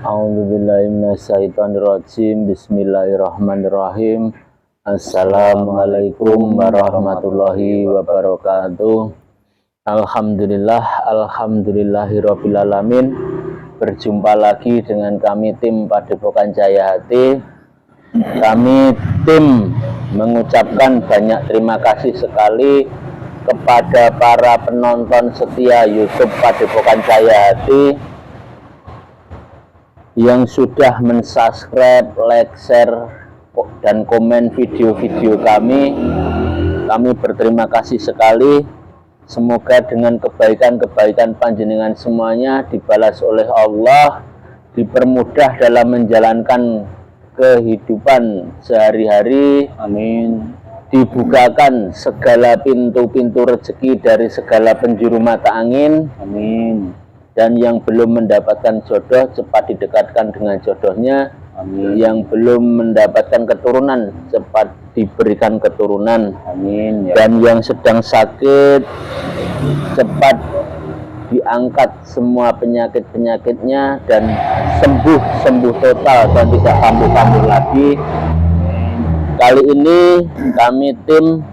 A'udzubillahi minasyaitonirrajim. Bismillahirrahmanirrahim. Assalamualaikum warahmatullahi wabarakatuh. Alhamdulillahirabbil alamin. Berjumpa lagi dengan kami tim Padepokan Cahaya Hati. Kami tim mengucapkan banyak terima kasih sekali kepada para penonton setia YouTube Padepokan Cahaya Hati yang sudah mensubscribe, like, share, dan komen video-video kami. Kami berterima kasih sekali. Semoga dengan kebaikan-kebaikan panjenengan semuanya dibalas oleh Allah, dipermudah dalam menjalankan kehidupan sehari-hari. Amin. Dibukakan segala pintu-pintu rezeki dari segala penjuru mata angin. Amin. Dan yang belum mendapatkan jodoh cepat didekatkan dengan jodohnya. Amin. Yang belum mendapatkan keturunan cepat diberikan keturunan. Amin. Dan yang sedang sakit cepat diangkat semua penyakit-penyakitnya dan sembuh total dan tidak kambuh-kambuh lagi. Kali ini kami tim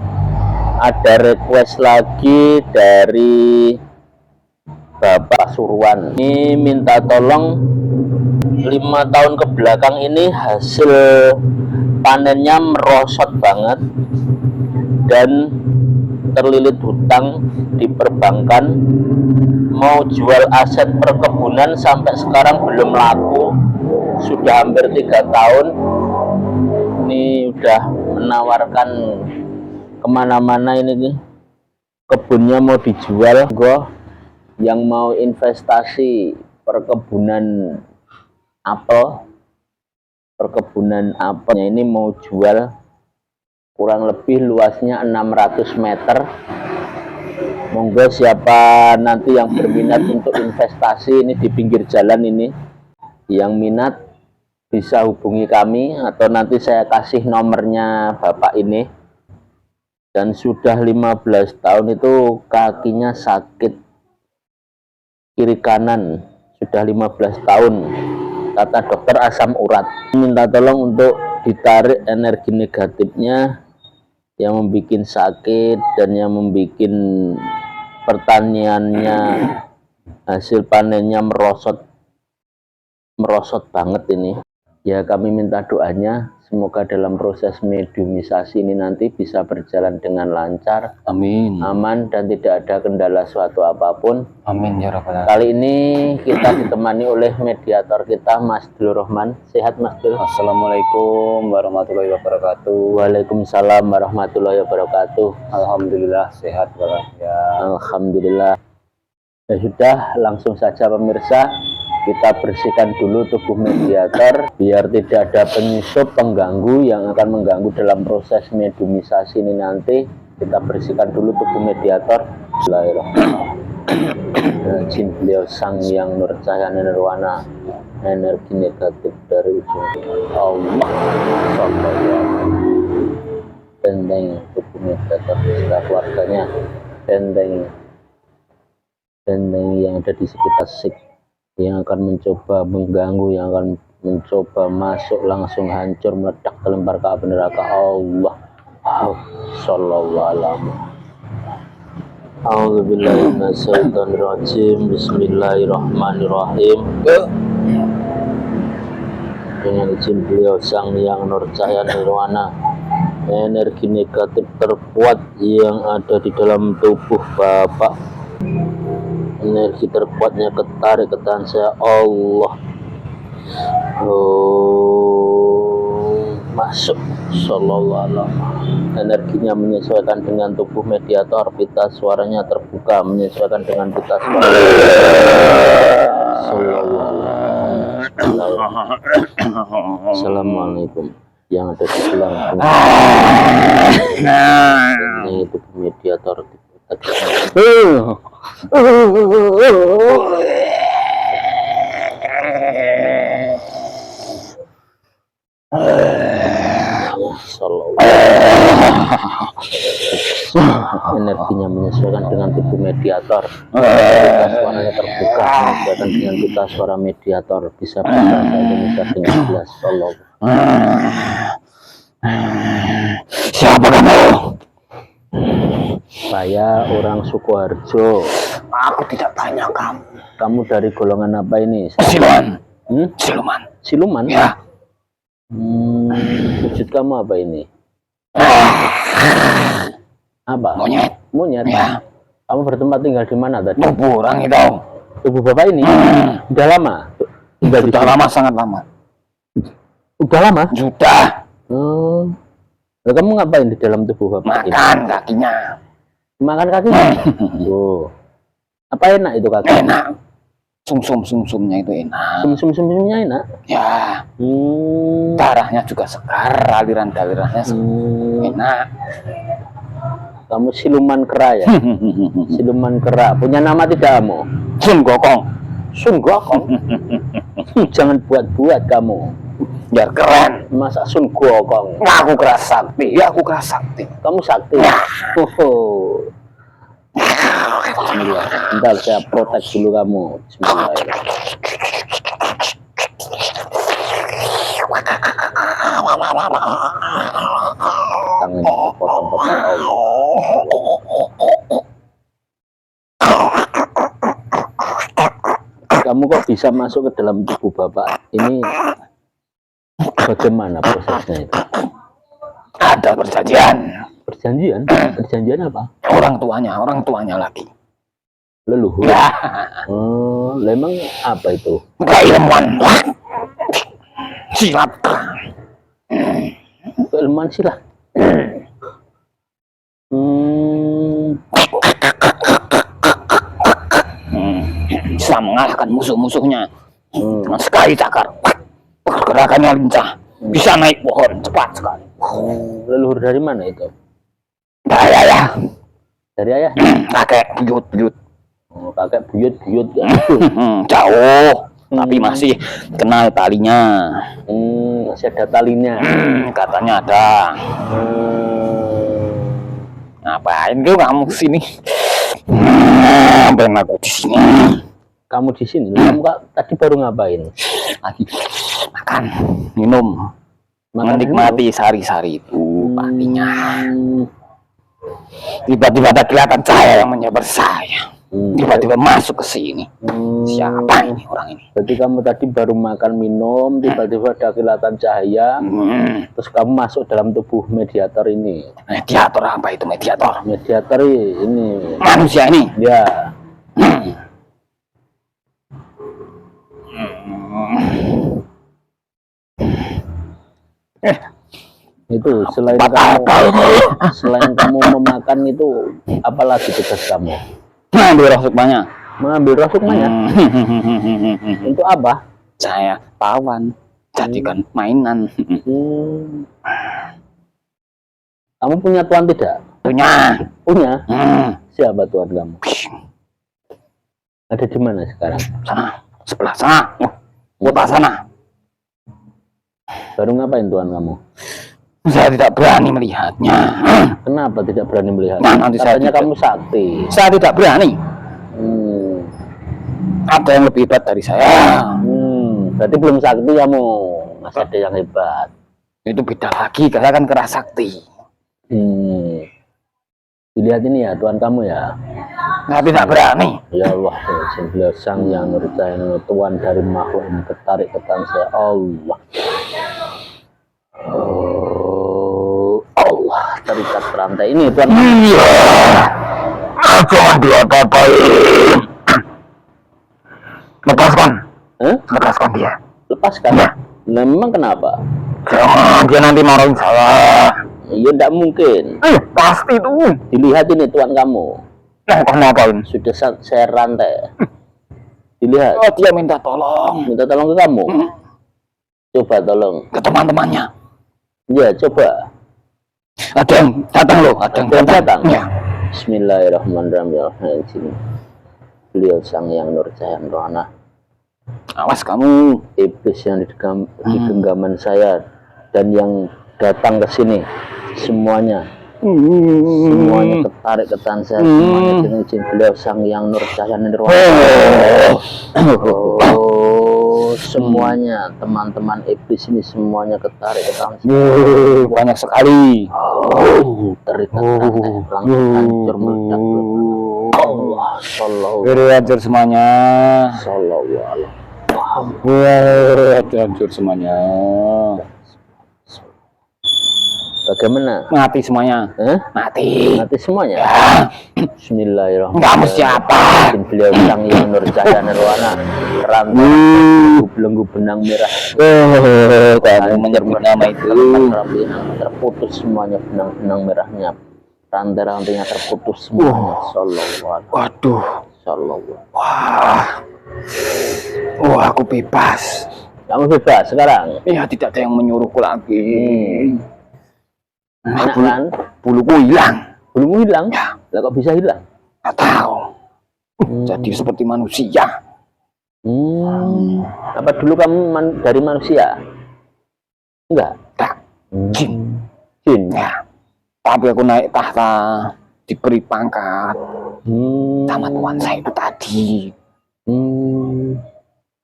ada request lagi dari Bapak Surwan. Ini minta tolong 5 tahun ke belakang ini hasil panennya merosot banget dan terlilit hutang di perbankan. Mau jual aset perkebunan sampai sekarang belum laku, sudah hampir 3 tahun. Ini udah menawarkan kemana-mana ini kebunnya mau dijual. Yang mau investasi perkebunan apelnya ini mau jual, kurang lebih luasnya 600 meter. Monggo siapa nanti yang berminat untuk investasi ini di pinggir jalan ini, yang minat bisa hubungi kami atau nanti saya kasih nomornya bapak ini. Dan sudah 15 tahun itu kakinya sakit kiri kanan, sudah 15 tahun, kata dokter asam urat. Minta tolong untuk ditarik energi negatifnya yang membuat sakit dan yang membuat pertaniannya hasil panennya merosot banget ini. Ya, kami minta doanya semoga dalam proses mediumisasi ini nanti bisa berjalan dengan lancar, Amin, aman, dan tidak ada kendala suatu apapun. amin ya rabbal alamin. Kali ini kita ditemani oleh mediator kita, Mas Dul Rahman. Sehat, Mas Dul? Assalamualaikum warahmatullahi wabarakatuh. Waalaikumsalam warahmatullahi wabarakatuh. Alhamdulillah sehat walafiat. Alhamdulillah. Ya sudah, langsung saja pemirsa, kita bersihkan dulu tubuh mediator biar tidak ada penyusup pengganggu yang akan mengganggu dalam proses mediumisasi ini nanti. Kita bersihkan dulu tubuh mediator. Bismillahirrahmanirrahim. Jin beliau sang yang nur cahaya nirwana, energi negatif dari ujung Allah benteng tubuh mediator beserta keluarganya, benteng yang ada di sekitar yang akan mencoba mengganggu, yang akan mencoba masuk, langsung hancur, meledak, terlempar ke api neraka Allah. Sallallahu alaihi. A'udzubillahi minasyaitonirrajim. Bismillahirrahmanirrahim. Dengan izin beliau sang yang nur cahaya nirwana, energi negatif terkuat yang ada di dalam tubuh Bapak, energi terkuatnya ketarik ke tangan saya Allah. Masuk. Sallallahu alaihi wasallam. Energinya menyesuaikan dengan tubuh mediator, pita suaranya terbuka menyesuaikan dengan pita suara. Sallallahu alaihi wasallam. Assalamualaikum. Yang ada di belakang ini tubuh mediator. Energinya menyesuaikan dengan tubuh mediator. Suaranya terbuka menyesuaikan dengan pita suara mediator. Bisa bahasa Indonesia dengan jelas. Allah. Siapa kamu? Saya orang Sukoharjo. Aku tidak tanya kamu. Kamu dari golongan apa ini? Siluman. Hmm? Siluman. Siluman? Ya. Wujud kamu apa ini? Apa? Monyet. Monyet. Ya. Kamu bertempat tinggal di mana tadi? Orang itu. Tubuh bapak ini udah lama? Sudah lama, sangat lama. Udah lama? Sudah. Lalu kamu ngapain di dalam tubuh bapak ini? Makan kakinya. Makan kakinya? Oh. Apa enak itu kaki? Enak. Sumsumnya itu enak. Sumsumnya enak? Ya. Darahnya juga segar, aliran-alirannya enak. Kamu siluman kera ya? Siluman kera. Punya nama tidak kamu? Sun Gokong. Sun Gokong? Jangan buat-buat kamu. Biar keren. Masa Sun Gokong? Aku keras sakti. Ya, aku keras sakti. Kamu sakti? Oh. Bismillah. Bentar saya protek dulu kamu. Bismillahirrahmanirrahim. Tangan potong-potong Kamu kok bisa masuk ke dalam tubuh bapak ini? Bagaimana prosesnya itu? Ada perjanjian. Perjanjian? Perjanjian apa? Orang tuanya lagi. Leluhur? Ya. Memang apa itu? Keilmuan silat. Keilmuan silat? Bisa mengalahkan musuh-musuhnya dengan sekali cakar. Gerakannya lincah. Bisa naik pohon cepat sekali. Leluhur dari mana itu? Dari ayah. Dari ayah? Kakek buyut. Kakek buyut ya? Jauh. Tapi masih kenal talinya. Masih ada talinya. Katanya ada. Ngapain kamu kesini? Ngapain aku di sini? Kamu di sini? Kamu tadi baru ngapain? Lagi makan, minum, menikmati sari-sari itu patinya. Tiba-tiba ada kelihatan cahaya yang menyebar saya. Tiba-tiba masuk ke sini. Siapa ini orang ini? Berarti kamu tadi baru makan minum, tiba-tiba ada kelihatan cahaya, terus kamu masuk dalam tubuh mediator ini. Mediator apa itu mediator? Mediator ini. Manusia ini? Ya. Itu selain kamu memakan itu, apalagi tugas kamu? Mengambil roh sukmanya. Mengambil roh sukmanya? Itu apa? Saya pawan, jadikan mainan. Kamu punya tuan tidak? Punya. Punya? Siapa tuan kamu? Ada di mana sekarang? Sana, sebelah sana. Kota sana. Baru ngapain tuan kamu? Saya tidak berani melihatnya. Kenapa tidak berani melihat? Nah, nanti katanya kamu sakti. Saya tidak berani. Ada yang lebih hebat dari saya. Berarti belum sakti kamu. Masih ada yang hebat. Itu beda lagi. Saya kan keras sakti. Dilihat ini ya tuan kamu ya. Nah, tidak berani. Ya Allah, Sembilan Sang yang ngerjain tuan dari makhluk yang ketarik ke tangan saya. Allah. Allah, terikat rantai ini tuan. Iya. Jangan diapa-apain. Lepaskan. Lepaskan dia. Lepaskan? Ya. Nah, memang kenapa? Jangan, dia nanti marahin saya. Ya tidak mungkin. Pasti tuh. Dilihat ini tuan kamu. Nah, kamu ngapain? Sudah saya rantai. Dilihat. Oh, dia minta tolong. Minta tolong ke kamu. Coba tolong. Ke teman-temannya. Ya, coba. Ada yang datang loh. Ada yang datang. Ya. Bismillahirrahmanirrahim. Beliau Sang Yang Nur Cahaya Rohana. Awas kamu. Iblis yang di genggaman saya dan yang datang ke sini semuanya Semuanya ketarik ke tangan saya, semuanya dengan izin beliau Sang Yang Nur Cahaya Nirwana. Semuanya teman-teman iblis ini semuanya ketarik ke tangan saya. Banyak sekali. Terikat rantai, langsung hancur meledak. Allah, sallallahu Hancur semuanya. Hancur semuanya. Bagaimana? Mati semuanya. Mati. Mati semuanya. Ya. Bismillahirrahmanirrahim. Kamu siapa? Beliau Sang Yang Nur Cahaya Nirwana. Rantai belenggu benang merah. Kamu menyebut nama itu. Terputus semuanya benang-benang merahnya. Rantai-rantainya terputus semuanya. Sallallahu alaihi. Waduh. Sallallahu. Wah. Aku bebas. Kamu bebas sekarang. Ya, tidak ada yang menyuruhku lagi. Enak kan? Buluku hilang. Bulumu hilang? Ya. Lah kok bisa hilang? Nggak tahu. Jadi seperti manusia. Apa dulu kamu dari manusia? Enggak. Tak. Jin. Jin. Ya. Tapi aku naik tahta, diberi pangkat sama Tuhan saya itu tadi.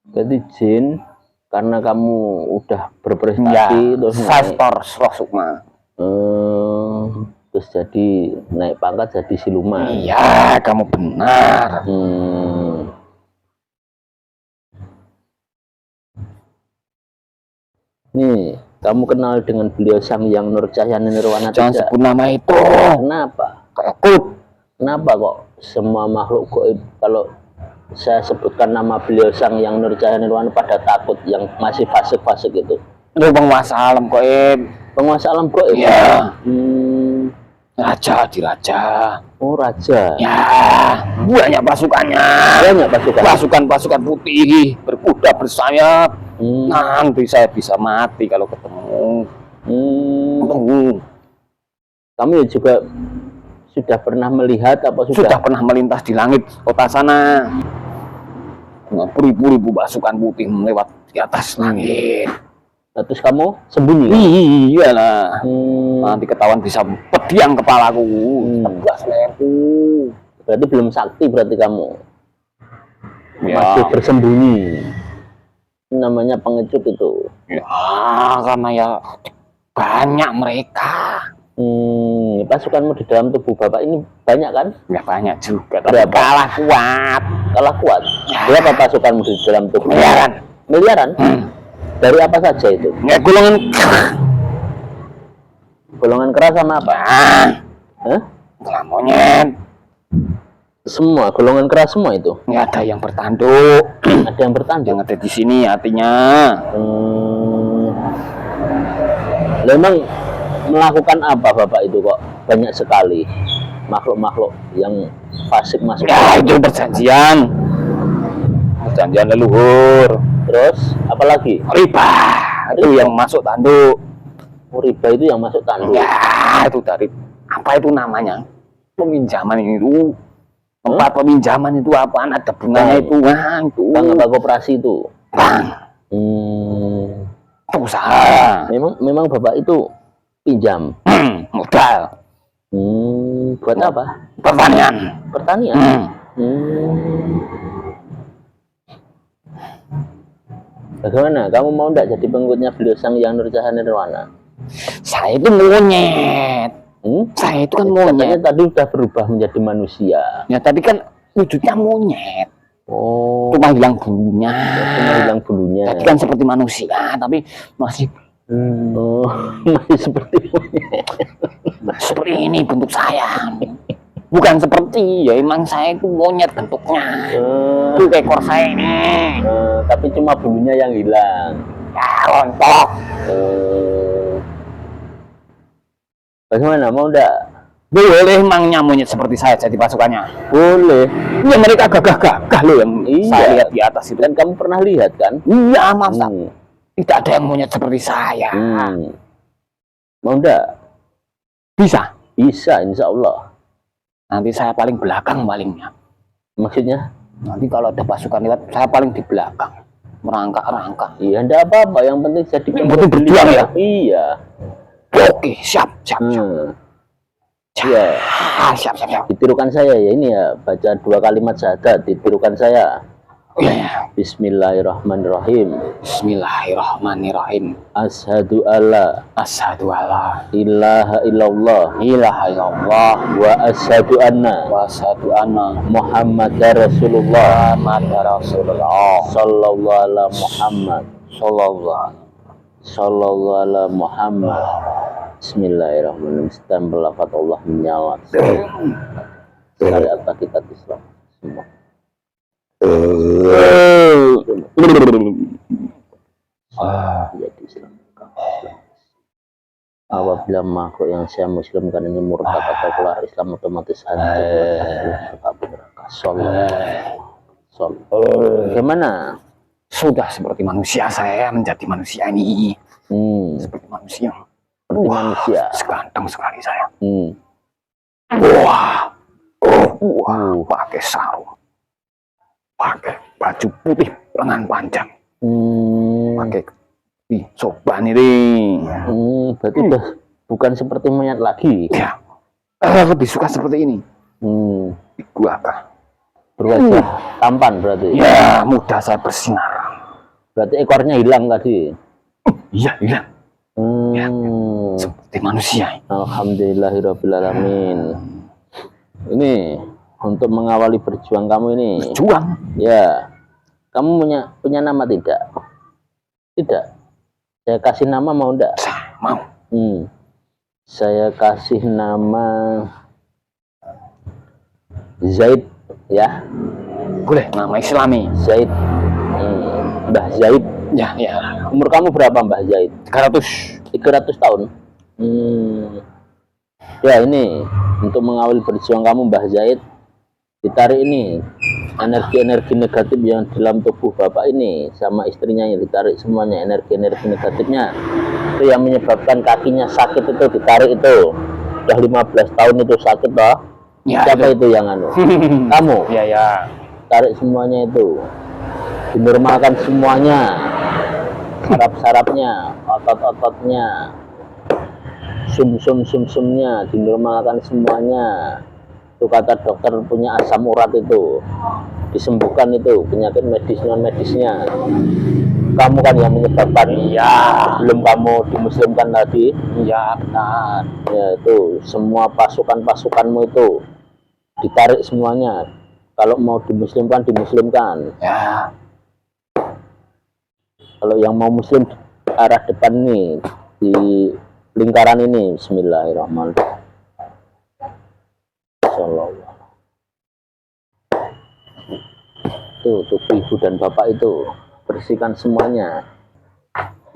Jadi jin karena kamu udah berprestasi Ya, terus Fastor Roh Sukma. Terus jadi naik pangkat jadi siluman. Iya, kamu benar. Nih, kamu kenal dengan beliau Sang Yang Nur Cahaya Nirwana? Jangan tidak? sebut nama itu. Kenapa? Takut. Kenapa kok semua makhluk gaib kalau saya sebutkan nama beliau Sang Yang Nur Cahaya Nirwana pada takut, yang masih fasik-fasik itu? Itu penguasa alam gaib. Penguasa alam gaib? Iya. Raja di raja. Oh, raja. Ya, banyak pasukannya. Banyak pasukan. Pasukan putih berkuda bersayap. Nanti saya bisa mati kalau ketemu. Kamu ya juga sudah pernah melihat apa Sudah pernah melintas di langit kota sana. Beribu-ribu pasukan putih melewat di atas langit. Nah, terus kamu sembunyi? Iyalah. Nanti ketahuan bisa pediang kepalaku, tebas leherku. Berarti belum sakti berarti kamu. Ya. Masih bersembunyi. Namanya pengecut itu. Ya, karena ya banyak mereka. Pasukanmu di dalam tubuh bapak ini banyak kan? Ya banyak juga, tapi Berapa? kalah kuat. Kalah kuat. Ya. Berapa pasukanmu di dalam tubuh? Miliaran. Miliaran? Dari apa saja itu? Ya golongan Golongan keras sama apa? Hah? Golongan monyet. Semua golongan keras semua itu. Nggak ada yang bertanduk. Ada yang bertanduk. Yang ada di sini artinya. Memang melakukan apa bapak itu kok banyak sekali makhluk-makhluk yang fasik masuk? Ya itu perjanjian leluhur. Terus apalagi? Riba itu yang masuk tanduk. Riba itu yang masuk tanduk. Ya itu dari apa itu namanya, peminjaman itu, tempat peminjaman itu apaan, ada bunganya itu. Nah itu Bank apa koperasi itu? Bang. Itu usaha. Memang bapak itu pinjam Modal. Buat apa? Pertanian. Pertanian. Bagaimana? Kamu mau enggak jadi pengikutnya beliau Sang Yang Nur Cahaya Nirwana? Saya itu monyet. Saya itu kan Katanya monyet. tadi udah berubah menjadi manusia. Ya tadi kan wujudnya monyet. Oh, Cuma hilang bulunya. cuma hilang bulunya. Tadi kan seperti manusia, tapi masih Oh, masih seperti monyet. seperti ini bentuk saya. Bukan seperti, ya emang saya itu monyet bentuknya. Itu ekor saya ini. Tapi cuma bulunya yang hilang. Ya rontok. Bagaimana? Mau enggak? Boleh emangnya monyet seperti saya jadi pasukannya. Boleh. Ya mereka gagah-gagah loh yang Iya. saya lihat di atas itu. Dan kamu pernah lihat kan? Iya masa tidak ada yang monyet seperti saya. Mau enggak? Bisa. Bisa, insya Allah. Nanti saya paling belakang palingnya. Maksudnya? Nanti kalau ada pasukan lewat, saya paling di belakang. Merangkak-rangkak. Iya, enggak apa-apa. Yang penting jadi Yang penting berjuang ya? Iya. Oke, siap. Ya, Siap, siap, siap. ditirukan saya ya, ini ya, baca 2 kalimat syahadat, ditirukan saya. Ya, ya. Bismillahirrahmanirrahim. Bismillahirrahmanirrahim. Asyhadu alla Asyhadu alla ilaha illallah ilaha illallah wa asyhadu anna wa asyhadu anna Muhammadar Rasulullah Muhammadar Rasulullah sallallahu ala Muhammad sallallahu ala Muhammad. Bismillahirrahmanirrahim. Stempel lafaz Allah menyala. Syariat hakikat Islam semua. Jadi Islam. Apabila makhluk yang saya muslimkan ini murtad atau keluar Islam, otomatis hancur. Bagaimana? Sudah seperti manusia, saya menjadi manusia ini. Seperti manusia. Seperti manusia. Seganteng sekali saya. Wah, Pakai sarung, pakai baju putih lengan panjang, pakai soban ini. Berarti udah bukan seperti monyet lagi. Ya, lebih suka seperti ini. Gua kah? Berwajah tampan berarti. Ya, mudah saya bersinar. Berarti ekornya hilang tadi. Iya, hilang. Seperti manusia. Alhamdulillahirabbil alamin. Ini untuk mengawali berjuang kamu ini. Berjuang? Ya. Kamu punya nama tidak? Tidak. Saya kasih nama mau enggak? Mau. Saya kasih nama Zaid ya. Boleh, nama Islami. Zaid. Mbah Zaid. Ya, ya. Umur kamu berapa Mbah Zaid? 300 tahun. Ya, ini untuk mengawali berjuang kamu Mbah Zaid, ditarik ini energi-energi negatif yang dalam tubuh bapak ini sama istrinya, yang ditarik semuanya energi-energi negatifnya. Itu yang menyebabkan kakinya sakit, itu ditarik itu. Udah 15 tahun itu sakit toh. Ya, siapa itu yang anu? Kamu. Ya, ya. Tarik semuanya itu. Dinormalkan semuanya. Saraf-sarafnya, otot-ototnya, sumsumnya dinormalkan semuanya. Itu kata dokter punya asam urat itu, disembuhkan itu penyakit medis non medisnya. Kamu kan yang menyebabkan. Iya. Belum kamu dimuslimkan tadi. Iya, benar. Ya, itu semua pasukanmu itu ditarik semuanya. Kalau mau dimuslimkan, dimuslimkan. Ya. Kalau yang mau muslim arah depan nih, di lingkaran ini. Bismillahirrahmanirrahim. Tuh ibu dan bapak itu bersihkan semuanya.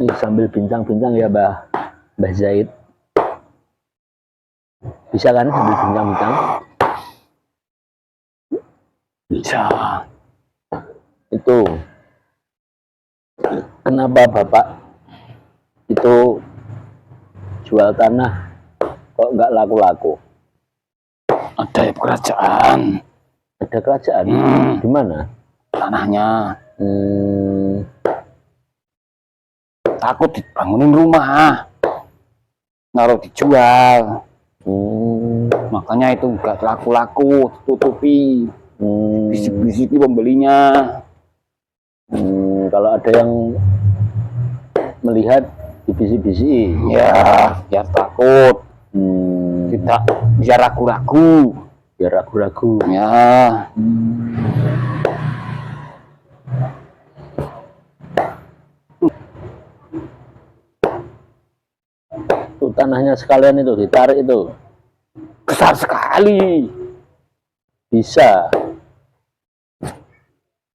Ini sambil bincang-bincang ya Mbah Zaid. Bisa kan sambil bincang-bincang? Bisa. Itu kenapa bapak itu jual tanah kok nggak laku-laku? Ada kerajaan. Ada kerajaan? Di mana? Tanahnya. Takut dibangunin rumah, naruh dijual. Makanya itu nggak laku-laku, tutupi. Bisik-bisiki pembelinya. Kalau ada yang melihat dibisik-bisik, ya biar takut. Tidak, biar ragu-ragu. Ya. Tuh tanahnya sekalian itu ditarik itu. Besar sekali. Bisa.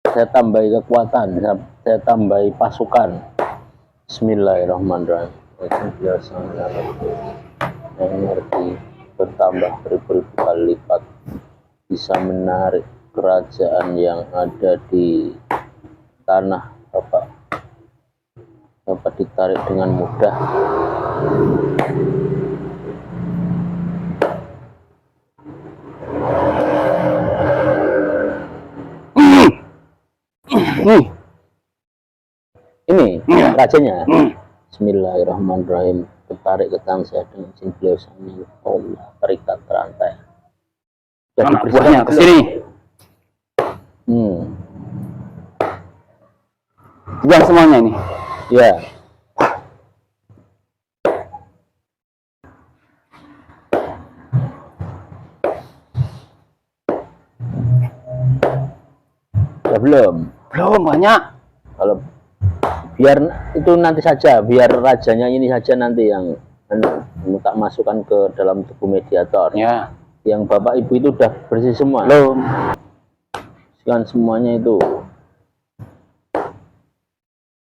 Saya tambahi kekuatan, saya tambahi pasukan. Bismillahirrahmanirrahim. Energi bertambah beribu-ribu kali lipat, bisa menarik kerajaan yang ada di tanah bapak dapat ditarik dengan mudah. Ini rajanya. Bismillahirrahmanirrahim. Ketarik ke tangan saya dengan izin beliau sang yang Allah, terikat terantai. Anak buahnya ke sini. Buang semuanya ini. Ya. Ya belum. Belum banyak. Kalau biar itu nanti saja, biar rajanya ini saja nanti yang tak masukkan ke dalam tubuh mediator. Ya. Yang bapak ibu itu udah bersih semua. Belum. Bersihkan semuanya itu.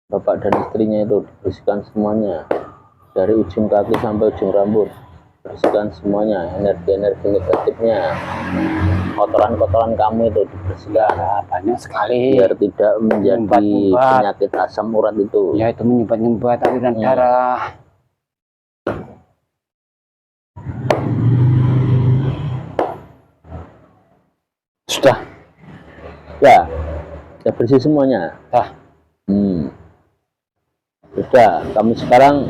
Bapak dan istrinya itu bersihkan semuanya. Dari ujung kaki sampai ujung rambut. Bersihkan semuanya, energi-energi negatifnya. Kotoran-kotoran kamu itu dibersihkan. Ya, banyak sekali. Biar tidak menjadi penyakit asam urat itu. Ya, itu menyumbat-nyumbat aliran darah. Sudah. Ya, sudah bersih semuanya. Sudah, kamu sekarang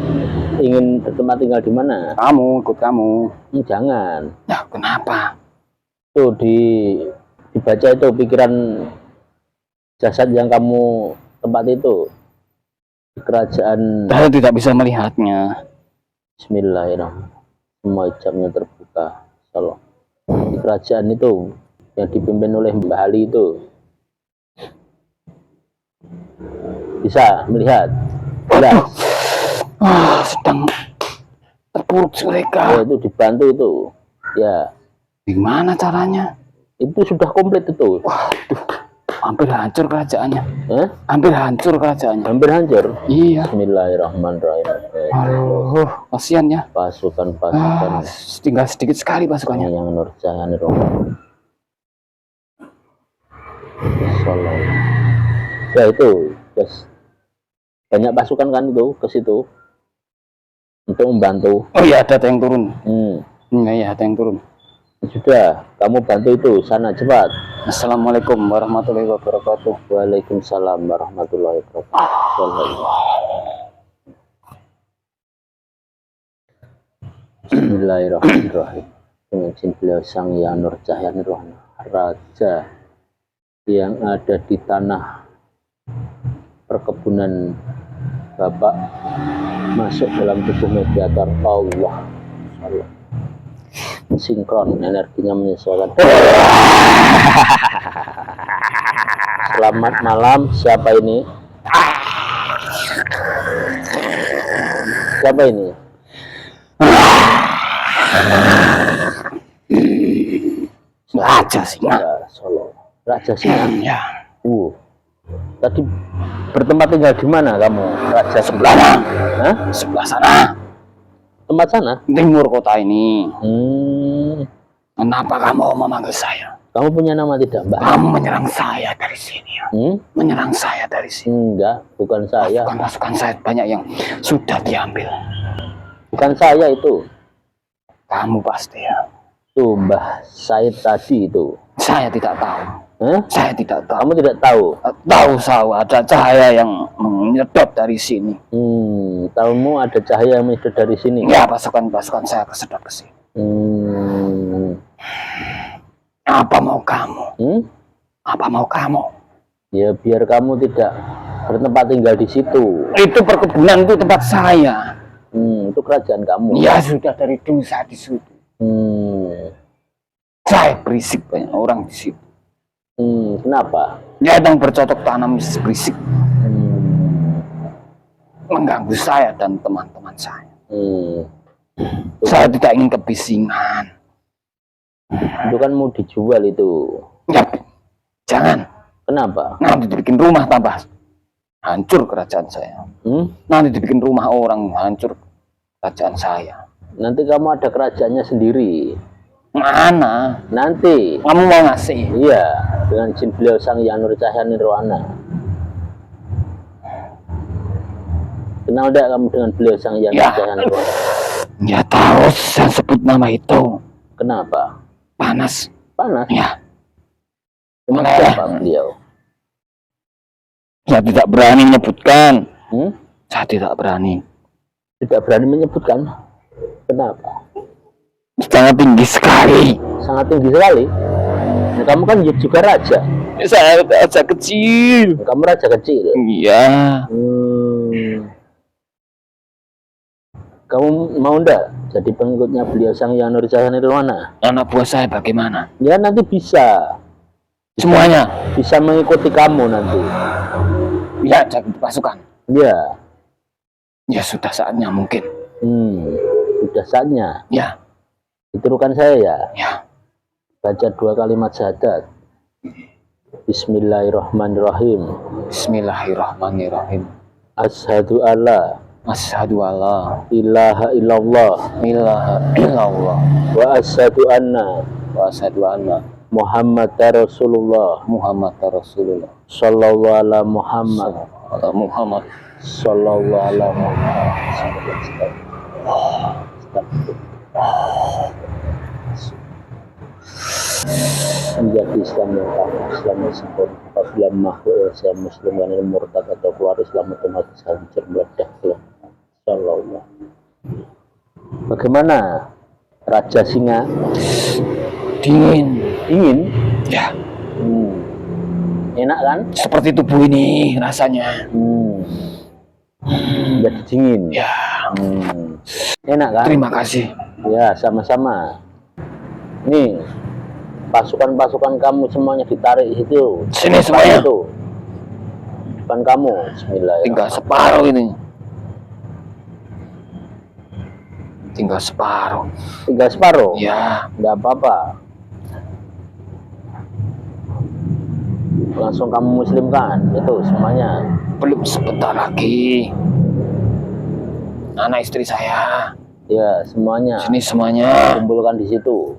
ingin bertempat tinggal di mana? Kamu, ikut kamu. Jangan. Ya, kenapa? Tuh dibaca itu pikiran jasad yang kamu tempat itu. Di kerajaan. Saya tidak bisa melihatnya. Bismillahirrahmanirrahim. Semua jamnya terbuka. Salam. Di kerajaan itu yang dipimpin oleh Mbah Ali itu. Bisa melihat. Jelas. Sedang terpuruk mereka. Ya, itu dibantu itu. Ya. Gimana caranya? Itu sudah komplit itu. Waduh, hampir hancur kerajaannya. Hampir hancur. Iya. Bismillahirrahmanirrahim. Aduh, kasihan ya. Pasukan. Tinggal sedikit sekali pasukannya. Yang Nur Cahaya ya itu, yes. Banyak pasukan kan itu ke situ untuk membantu. Oh iya, ada yang turun. Iya, ada yang turun. Sudah, kamu bantu itu sana cepat. Assalamualaikum warahmatullahi wabarakatuh. Waalaikumsalam warahmatullahi wabarakatuh. Bismillahirrahmanirrahim. Dengan izin beliau Sang Hyang Nur Cahaya Nirwana, Raja yang ada di tanah perkebunan Bapak masuk dalam tubuh mediator Allah. Sinkron, energinya menyesuaikan. Selamat malam, siapa ini? Siapa ini? Raja Singa. Solo. Raja Singa. Ya. Tadi bertempat tinggal di mana kamu? Raja Sebelah sana. Hah? Sebelah sana. Tempat sana? Timur kota ini. Kenapa kamu memanggil saya? Kamu punya nama tidak, Mbak? Kamu menyerang saya dari sini. Menyerang saya dari sini. Enggak, bukan saya. Pasukan saya banyak yang sudah diambil. Bukan saya itu. Kamu pasti ya. Tuh Mbah Said tadi itu. Saya tidak tahu. Saya tidak tahu. Kamu tidak tahu? Tahu ada cahaya yang menyedot dari sini. Tahumu ada cahaya yang menyedot dari sini? Ya, pasukan saya kesedot ke sini. Apa mau kamu? Apa mau kamu? Ya biar kamu tidak bertempat tinggal di situ. Itu perkebunan, itu tempat saya. Itu kerajaan kamu. Ya sudah dari dulu saya di situ. Saya berisik, banyak orang di situ. Kenapa? Ya, yang bercocok tanam berisik. Mengganggu saya dan teman-teman saya. Saya tidak ingin kebisingan. Itu kan mau dijual itu. Ya, jangan. Kenapa? Nanti dibikin rumah tambah hancur kerajaan saya. Nanti dibikin rumah orang, hancur kerajaan saya. Nanti kamu ada kerajaannya sendiri. Mana? Nanti. Kamu mau ngasih? Iya, dengan izin beliau Sang Hyang Nur Cahaya Nirwana. Kenal tidak kamu dengan beliau Sang Hyang Nur Cahaya Nirwana? Ya tahu, saya sebut nama itu. Kenapa? Panas. Panas? Ya. Kenapa siapa beliau? Saya tidak berani menyebutkan. Saya tidak berani. Tidak berani menyebutkan. Kenapa? Sangat tinggi sekali. Sangat tinggi sekali. Nah, kamu kan juga raja. Saya raja kecil. Kamu raja kecil. Iya. Kamu mau ndak jadi pengikutnya beliau Sang Hyang Nurjati Nirwana? Anak buah saya bagaimana? Ya nanti bisa. Semuanya. Bisa mengikuti kamu nanti. Ya, jadi pasukan. Ya. Ya sudah saatnya mungkin. Sudah saatnya. Ya. Ditirukan saya ya. Ya. Baca 2 kalimat syahadat. Bismillahirrahmanirrahim. Bismillahirrahmanirrahim. Asyhadu alla Asyhadu alla ilaha illallah ilaha illallah wa asyhadu anna Muhammad Rasulullah sallallahu ala Muhammad sallallahu ala Muhammad. Menjadi Islam yang kamu, Islam yang sempurna. Apabila makhluk saya Muslim yang murtad atau keluar Islam otomatis hancur meledak. Insyaallah. Bagaimana Raja Singa? Dingin? Ya. Enak kan? Seperti tubuh ini rasanya. Jadi dingin. Ya. Enak kan? Terima kasih. Ya, sama-sama. Nih, pasukan-pasukan kamu semuanya ditarik itu. Sini semuanya. Itu. Depan kamu. Bismillahirrahmanirrahim. Tinggal separuh ini. Tinggal separuh. Ya. Enggak apa-apa. Langsung kamu muslimkan itu semuanya. Belum sebentar lagi. Anak istri saya. Ya, semuanya. Sini semuanya. Kumpulkan di situ.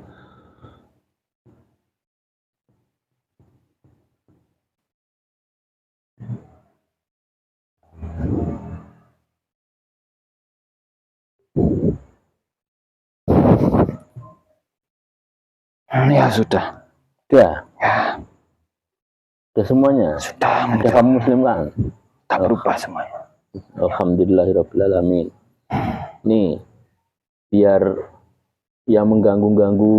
Ya sudah. Ya. Ya. Sudah semuanya. Sudah. Ada kamu muslimkan. Tak berubah semuanya. Alhamdulillahirrabbilalamin. Nih, biar yang mengganggu-ganggu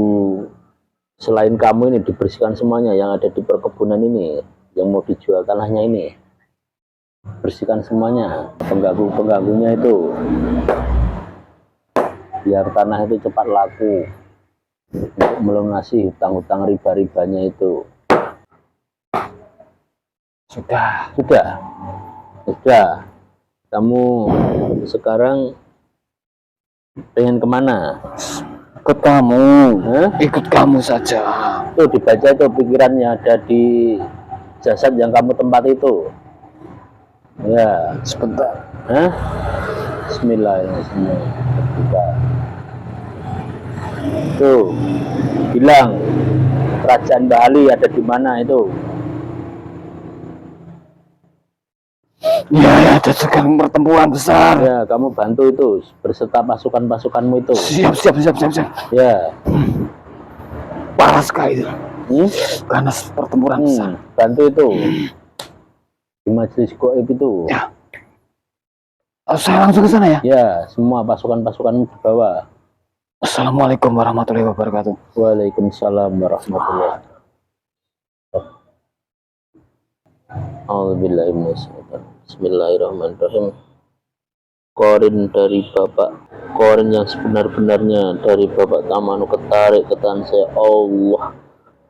selain kamu ini dibersihkan semuanya yang ada di perkebunan ini, yang mau dijual tanahnya ini. Bersihkan semuanya, pengganggu-pengganggunya itu. Biar tanah itu cepat laku untuk melunasi hutang-hutang riba-ribanya itu. Sudah. Kamu sekarang pengen kemana? Ikut kamu. Ikut kamu saja. Itu dibaca itu pikirannya ada di jasad yang kamu tempat itu. Ya, Sebentar. Bismillahirrahmanirrahim. Tuh, bilang kerajaan Bali ada di mana itu? Ya, ada sekarang pertempuran besar. Ya, kamu bantu itu berserta pasukan-pasukanmu itu. Siap. Ya. Parah sekali itu. Karena pertempuran besar. Bantu itu. Di majelis goib itu. Ya. Saya langsung ke sana ya? Ya, semua pasukan-pasukanmu dibawa. Assalamualaikum warahmatullahi wabarakatuh. Waalaikumsalam warahmatullahi wabarakatuh. Bismillahirrahmanirrahim. Korin dari Bapak, korin yang sebenar-benarnya dari Bapak Tamanu ketarik ke tangan saya. Allah.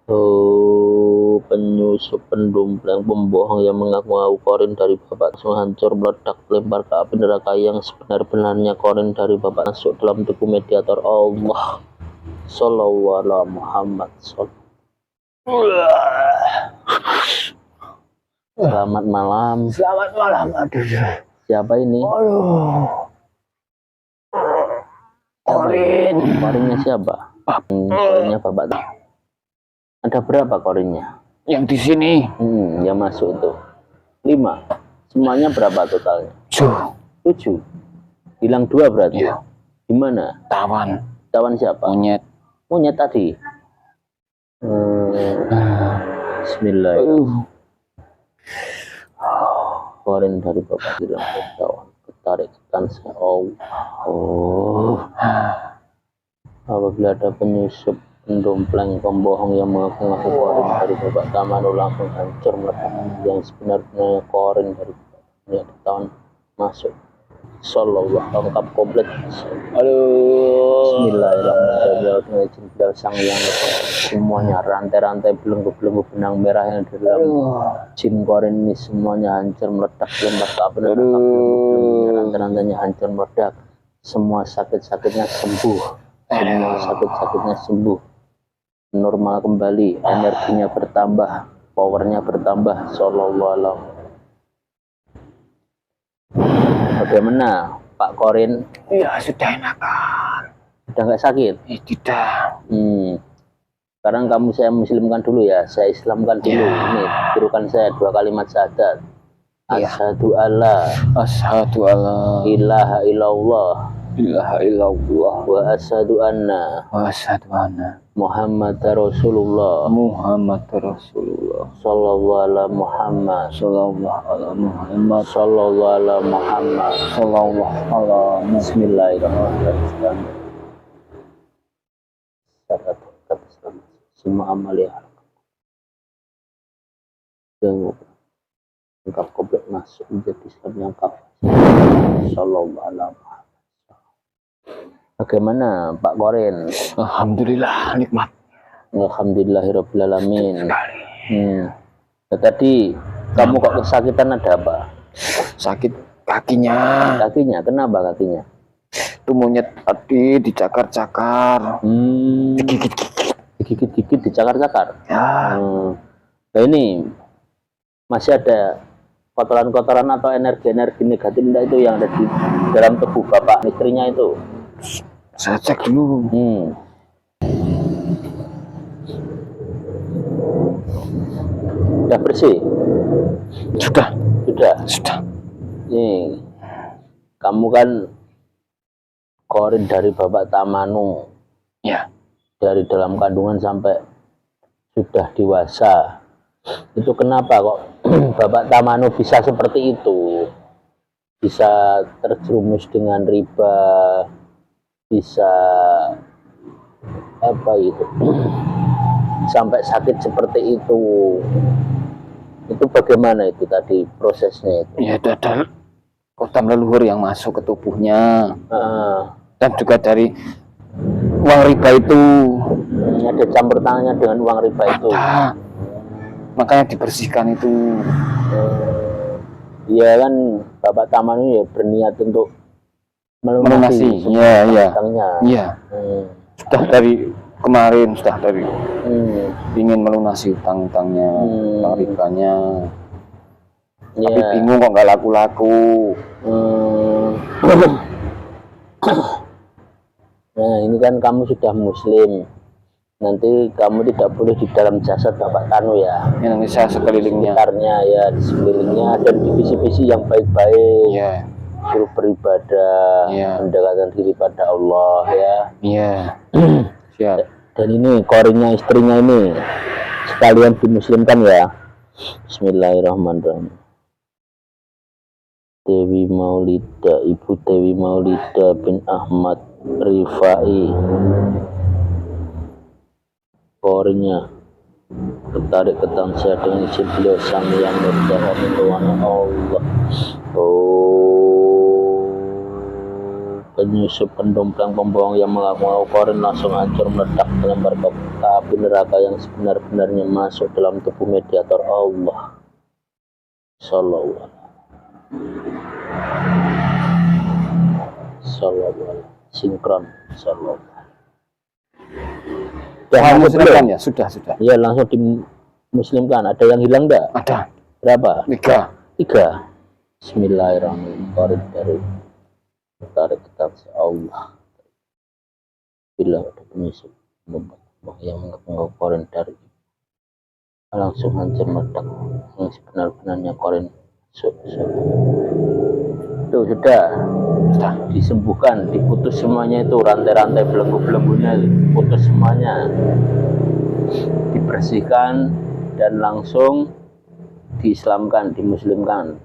Oh, penyusup, pendompleng, pembohong yang mengaku-ngaku korin dari Bapak langsung hancur, meledak, lempar ke api neraka yang sebenar-benarnya. Korin dari Bapak masuk dalam tubuh mediator Allah. Sallallahu ala Muhammad. Selamat malam. Aduh. Siapa ini? Korin. Korinnya siapa? Korinnya Bapak. Ada berapa korinnya? Yang di sini. Yang masuk itu 5. Semuanya berapa totalnya? 7. Hilang 2 berarti. Ya. Di mana? Tawan Siapa? Monyet tadi. Bismillah. Korin dari Bapak hilang tawan. tarik tansa Allah. Oh. Apabila ada penyusup, pendompleng, pembohong yang mengaku-ngaku korin dari Bapak Tamanu langsung hancur meledak. Yang sebenarnya korin dari Bapak tahun masuk. Sallallahu lengkap komplit. Aduh. Bismillahirrahmanirrahim. Sang yang semuanya rantai-rantai belenggu-belenggu benang merah yang di dalam jin korin ini semuanya hancur meledak, lembah tak benar, rantai-rantainya hancur meledak, semua sakit-sakitnya sembuh, semua sakit-sakitnya sembuh, normal kembali, energinya bertambah, powernya bertambah. Sallallahu alaihi. Bagaimana Pak Korin? Ya sudah enakan. Sudah nggak sakit? Tidak. Sekarang kamu saya muslimkan dulu ya, saya islamkan dulu. Ini tirukan saya 2 kalimat syahadat. Asyhadu alla ilaha illallah wa asyhadu anna Muhammad Rasulullah sallallahu ala Muhammad Bismillahirrahmanirrahim. Syarat semua amal ya lengkap komplit masuk menjadi Islam yang kafir. Sallallahu alaihi wasallam. Bagaimana Pak Korin? Alhamdulillah nikmat. Alhamdulillahirabbil alamin. Ya, tadi kamu kok kesakitan, ada apa? Sakit kakinya. Kakinya, kenapa kakinya? Itu monyet tadi dicakar-cakar. Digigit-gigit, dicakar-cakar. Ya. Nah ini masih ada kotoran-kotoran atau energi-energi negatif itu yang ada di dalam tubuh bapak istrinya itu? Saya cek dulu. Sudah bersih? Sudah. Nih, kamu kan korin dari Bapak Tamanu. Ya. Dari dalam kandungan sampai sudah dewasa. Itu kenapa kok Bapak Tamanu bisa seperti itu? Bisa terjerumus dengan riba, bisa apa itu? Sampai sakit seperti itu bagaimana itu tadi prosesnya itu? Ya itu ada kotam leluhur yang masuk ke tubuhnya, dan juga dari uang riba itu. Ada campur tangannya dengan uang riba itu. Makanya dibersihkan itu. Iya kan Bapak Taman ya berniat untuk melunasi. Iya. Sudah dari kemarin ingin melunasi utang-utangnya, utang ribanya. Tapi bingung kok nggak laku-laku. Nah ini kan kamu sudah muslim, nanti kamu tidak boleh di dalam jasad Bapak Tanu ya. Nanti saya sekelilingnya. Ya di sekelilingnya dan di visi-visi yang baik-baik. Yeah. Suruh beribadah, mendekatkan diri pada Allah ya. Iya. Siap. Dan ini korinnya istrinya ini sekalian dimuslimkan ya. Bismillahirrahmanirrahim. Dewi Maulida, Ibu Dewi Maulida bin Ahmad Rifai. Korinnya tertarik ke tansa dengan izin beliau sang yang berjalan menuana Allah. Penyusup, pendompleng, pembohong yang mengaku korin langsung hancur meledak melembar ke api neraka yang sebenar-benarnya masuk dalam tubuh mediator Allah. Sallallahu sinkron. Sallallahu. Muslimkan ya, sudah. Iya langsung dimuslimkan. Ada yang hilang enggak? Ada. Berapa? 3. Bismillahirrahmanirrahim. Korin dari tarik kitab Allah. Bila ada penyusup yang mengaku korin dari langsung hancur meledak yang sebenar-benarnya korin. Itu sudah disembuhkan, diputus semuanya itu rantai-rantai belenggu-belenggunya, putus semuanya, dibersihkan dan langsung diislamkan, dimuslimkan.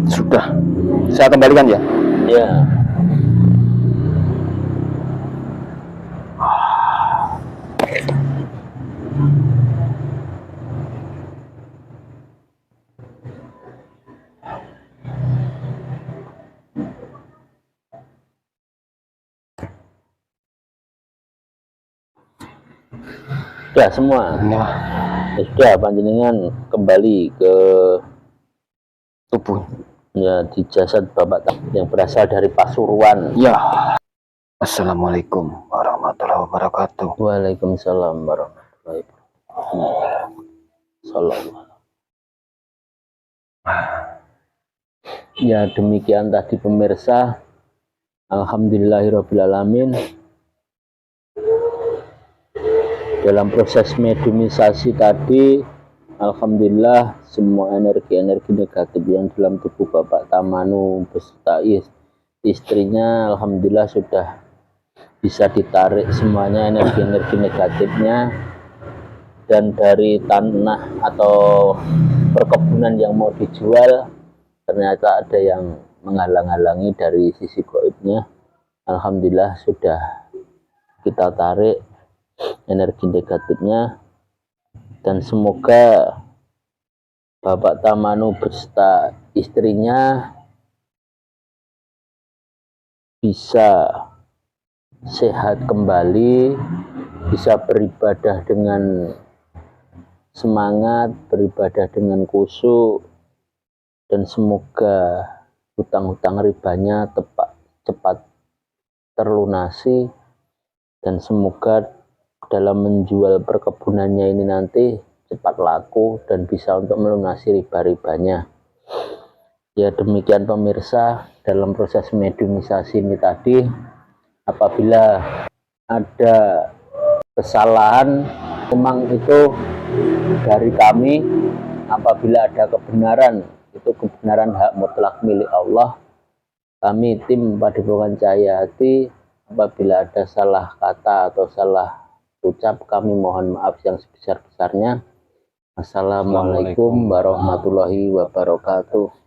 Sudah, saya kembalikan ya. Ya. Sudah semua. Nah, Ya, sudah panjenengan kembali ke tubuh. ya di jasad Bapak yang berasal dari Pasuruan. Ya. Assalamualaikum warahmatullahi wabarakatuh. Waalaikumsalam warahmatullahi wabarakatuh. Sallallahu. Ya demikian tadi pemirsa. Alhamdulillahirrabbilalamin. Dalam proses mediumisasi tadi, alhamdulillah semua energi-energi negatif yang dalam tubuh Bapak Tamanu beserta istrinya, alhamdulillah sudah bisa ditarik semuanya energi-energi negatifnya. Dan dari tanah atau perkebunan yang mau dijual, ternyata ada yang menghalang-halangi dari sisi gaibnya. Alhamdulillah sudah kita tarik energi negatifnya, dan semoga Bapak Tamanu beserta istrinya bisa sehat kembali, bisa beribadah dengan semangat, beribadah dengan khusyuk, dan semoga hutang-hutang ribanya cepat terlunasi, dan semoga dalam menjual perkebunannya ini nanti cepat laku dan bisa untuk melunasi riba-ribanya. Ya demikian pemirsa, dalam proses mediumisasi ini tadi, apabila ada kesalahan memang itu dari kami, apabila ada kebenaran itu kebenaran hak mutlak milik Allah. Kami tim Padepokan Cahaya Hati, apabila ada salah kata atau salah ucap, kami mohon maaf yang sebesar-besarnya. Assalamualaikum warahmatullahi wabarakatuh.